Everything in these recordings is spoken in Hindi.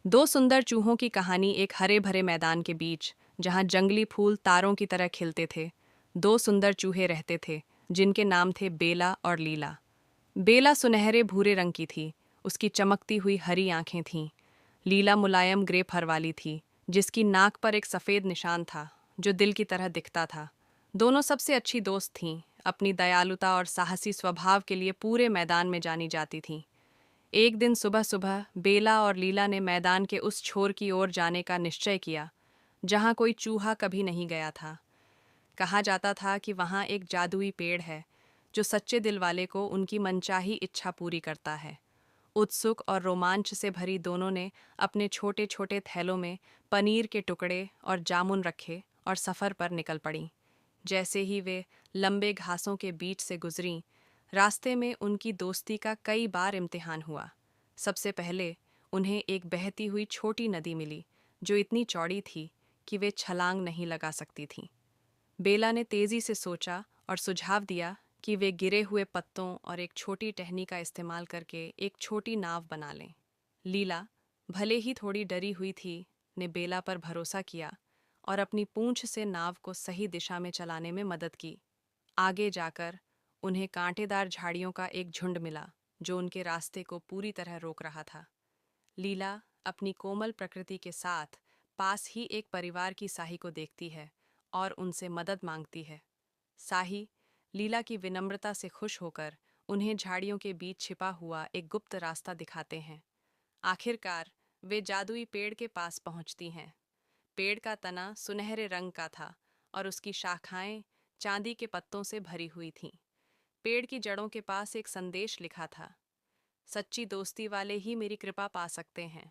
दो सुंदर चूहों की कहानी। एक हरे भरे मैदान के बीच, जहां जंगली फूल तारों की तरह खिलते थे, दो सुंदर चूहे रहते थे जिनके नाम थे बेला और लीला। बेला सुनहरे भूरे रंग की थी, उसकी चमकती हुई हरी आंखें थीं। लीला मुलायम ग्रे फर वाली थी, जिसकी नाक पर एक सफ़ेद निशान था जो दिल की तरह दिखता था। दोनों सबसे अच्छी दोस्त थीं, अपनी दयालुता और साहसी स्वभाव के लिए पूरे मैदान में जानी जाती थीं। एक दिन सुबह सुबह बेला और लीला ने मैदान के उस छोर की ओर जाने का निश्चय किया जहां कोई चूहा कभी नहीं गया था। कहा जाता था कि वहां एक जादुई पेड़ है जो सच्चे दिल वाले को उनकी मनचाही इच्छा पूरी करता है। उत्सुक और रोमांच से भरी दोनों ने अपने छोटे छोटे थैलों में पनीर के टुकड़े और जामुन रखे और सफ़र पर निकल पड़ीं। जैसे ही वे लंबे घासों के बीच से गुजरीं, रास्ते में उनकी दोस्ती का कई बार इम्तिहान हुआ। सबसे पहले उन्हें एक बहती हुई छोटी नदी मिली जो इतनी चौड़ी थी कि वे छलांग नहीं लगा सकती थीं। बेला ने तेजी से सोचा और सुझाव दिया कि वे गिरे हुए पत्तों और एक छोटी टहनी का इस्तेमाल करके एक छोटी नाव बना लें। लीला, भले ही थोड़ी डरी हुई थी, ने बेला पर भरोसा किया और अपनी पूंछ से नाव को सही दिशा में चलाने में मदद की। आगे जाकर उन्हें कांटेदार झाड़ियों का एक झुंड मिला जो उनके रास्ते को पूरी तरह रोक रहा था। लीला अपनी कोमल प्रकृति के साथ पास ही एक परिवार की साही को देखती है और उनसे मदद मांगती है। साही लीला की विनम्रता से खुश होकर उन्हें झाड़ियों के बीच छिपा हुआ एक गुप्त रास्ता दिखाते हैं। आखिरकार वे जादुई पेड़ के पास पहुंचती हैं। पेड़ का तना सुनहरे रंग का था और उसकी शाखाएं चांदी के पत्तों से भरी हुई थीं। पेड़ की जड़ों के पास एक संदेश लिखा था, सच्ची दोस्ती वाले ही मेरी कृपा पा सकते हैं।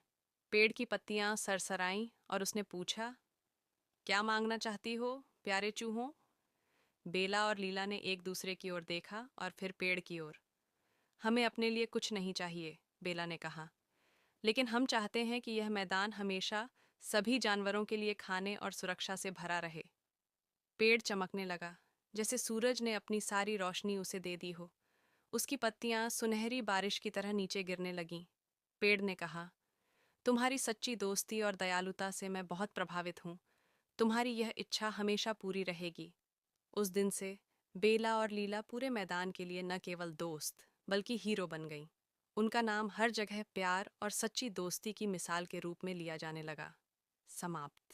पेड़ की पत्तियां सरसराईं और उसने पूछा, क्या मांगना चाहती हो प्यारे चूहों? बेला और लीला ने एक दूसरे की ओर देखा और फिर पेड़ की ओर। हमें अपने लिए कुछ नहीं चाहिए, बेला ने कहा, लेकिन हम चाहते हैं कि यह मैदान हमेशा सभी जानवरों के लिए खाने और सुरक्षा से भरा रहे। पेड़ चमकने लगा, जैसे सूरज ने अपनी सारी रोशनी उसे दे दी हो। उसकी पत्तियां सुनहरी बारिश की तरह नीचे गिरने लगीं। पेड़ ने कहा, तुम्हारी सच्ची दोस्ती और दयालुता से मैं बहुत प्रभावित हूँ। तुम्हारी यह इच्छा हमेशा पूरी रहेगी। उस दिन से बेला और लीला पूरे मैदान के लिए न केवल दोस्त बल्कि हीरो बन गईं। उनका नाम हर जगह प्यार और सच्ची दोस्ती की मिसाल के रूप में लिया जाने लगा। समाप्त।